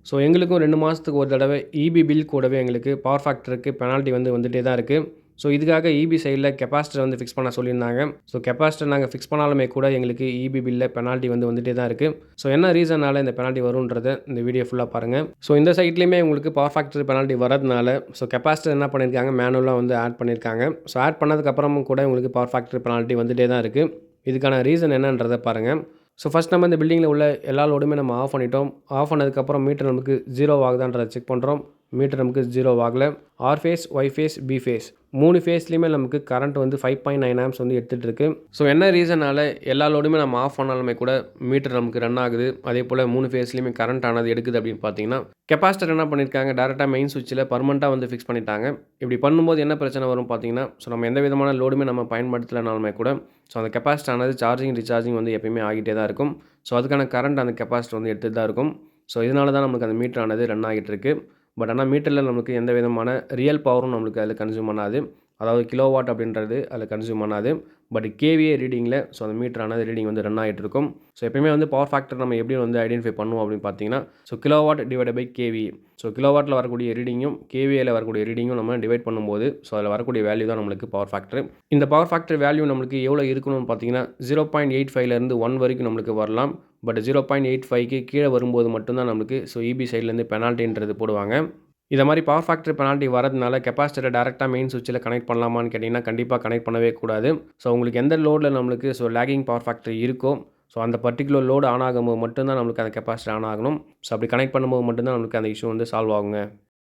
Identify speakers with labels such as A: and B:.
A: So எங்களுக்கும் 2 மாதத்துக்கு ஒரு தடவை ஈபி பில் கூடவே எங்களுக்கு பவர் ஃபேக்டருக்கு பெனால்ட்டி வந்துட்டே தான் இருக்குது. ஸோ இதுக்காக ஈபி சைடில் கெப்பாசிட்டர் ஃபிக்ஸ் பண்ண சொல்லியிருந்தாங்க. ஸோ கெப்பாசிட்டர் நாங்கள் ஃபிக்ஸ் பண்ணாலுமே கூட எங்களுக்கு ஈபி பில்ல பெனால்ட்டி வந்துட்டே தான் இருக்குது. ஸோ என்ன ரீசனால் இந்த பெனால்ட்டி வரும்ன்றத இந்த வீடியோ ஃபுல்லாக பாருங்கள். ஸோ இந்த சைட்லேயுமே உங்களுக்கு பவர் ஃபேக்டர் பெனால்ட்டி வரதுனால ஸோ கெப்பாசிட்டர் என்ன பண்ணியிருக்காங்க, மேனுவலாக ஆட் பண்ணியிருக்காங்க. ஸோ ஆட் பண்ணதுக்கப்புறமும் கூட உங்களுக்கு பவர் ஃபேக்டர் பெனால்ட்டி வந்துட்டே தான் இருக்குது. இதுக்கான ரீசன் என்னன்றதை பாருங்கள். ஸோ ஃபஸ்ட் நம்ம இந்த பில்டிங்கில் உள்ள எல்லா லோடுமே நம்ம ஆஃப் பண்ணிட்டோம். ஆஃப் பண்ணதுக்கப்புறம் மீட்டர் நமக்கு 0 ஆகுதான்றதை செக் பண்ணுறோம். மீட்டர் நமக்கு 0 ஆகலை. R phase, Y phase, B phase 3 ஃபேஸ்லேயுமே நமக்கு கரண்ட் 5.9 ஆம்ஸ் எடுத்துகிட்டு இருக்கு. ஸோ என்ன ரீசனால் எல்லா லோடுமே நம்ம ஆஃப் பண்ணாலுமே கூட மீட்டர் நமக்கு ரன் ஆகுது, அதே போல் 3 ஃபேஸ்லேயுமே கரண்ட் ஆனது எடுக்குது அப்படின்னு பார்த்தீங்கன்னா, கெப்பாசிட்டர் என்ன பண்ணியிருக்காங்க, டேரெக்டாக மெயின் சுவிட்சில் பர்மனெண்ட்டாக ஃபிக்ஸ் பண்ணிட்டாங்க. இப்படி பண்ணும்போது என்ன பிரச்சனை வரும் பார்த்தீங்கன்னா, ஸோ நம்ம எந்த விதமான லோடுமே நம்ம பயன்படுத்தலைனாலுமே கூட ஸோ அந்த கெப்பாசிட்டர் ஆனது சார்ஜிங் ரீசார்ஜிங் எப்பயுமே ஆகிட்டே தான் இருக்கும். ஸோ அதுக்கான கரண்ட் அந்த கெப்பாசிட்டர் எடுத்துகிட்டு தான் இருக்கும். ஸோ இதனால தான் நமக்கு அந்த மீட்டர் ஆனது ரன் ஆகிட்டு இருக்கு. பட் ஆனால் மீட்டரில் நமக்கு எந்த விதமான ரியல் பவரும் நம்மளுக்கு அதில் கன்சியூம் பண்ணாது. அதாவது கிலோவாட் அப்படின்றது அதில் கன்சியூம் பண்ணாது. பட் கேவிஏ ரீடிங்கில் ஸோ அந்த மீட்டரானது ரீடிங் ரன் ஆகிட்டு இருக்கும். ஸோ எப்பயுமே பவர் ஃபேக்டர் நம்ம எப்படி ஐடென்டிஃபை பண்ணுவோம் அப்படின்னு பார்த்தீங்கன்னா, so kilowatt divide by KVA. So கிலோவாட்டில் வரக்கூடிய ரீடிங்கும் கேவிஏல வரக்கூடிய ரீடிங்கும் நம்ம டிவைட் பண்ணும்போது ஸோ அதில் வரக்கூடிய வேல்யூ தான் நம்மளுக்கு பவர் ஃபேக்டர். இந்த பவர் ஃபேக்டர் வேல்யூ நம்மளுக்கு எவ்வளோ இருக்கணும்னு பார்த்தீங்கன்னா 0.85லேருந்து 1 வரைக்கும் நம்மளுக்கு வரலாம். பட் 0.85க்கு கீழே வரும்போது மட்டும்தான் நம்மளுக்கு ஸோ இபி சைட்லேருந்து பெனால்ட்டின்றது போடுவாங்க. இதை மாதிரி பவர் ஃபேக்டர் பெனால்ட்டி வரதுனால கெப்பாசிட்டரை டேரெக்டாக மெயின் சுவிட்சில் கனெக்ட் பண்ணலாமான்னு கேட்டிங்கன்னா, கண்டிப்பாக கனெக்ட் பண்ணவே கூடாது. ஸோ உங்களுக்கு எந்த லோடில் நம்மளுக்கு ஸோ லேகிங் பவர் ஃபேக்டர் இருக்கோ ஸோ அந்த பர்டிகுலர் லோடு ஆன் ஆகும்போது மட்டும்தான் நம்மளுக்கு அந்த கெப்பாசிட்டர் ஆன் ஆகணும். ஸோ அப்படி கனெக்ட் பண்ணும்போது மட்டும்தான் நம்மளுக்கு அந்த இஷ்யூ சால்வ் ஆகுங்க.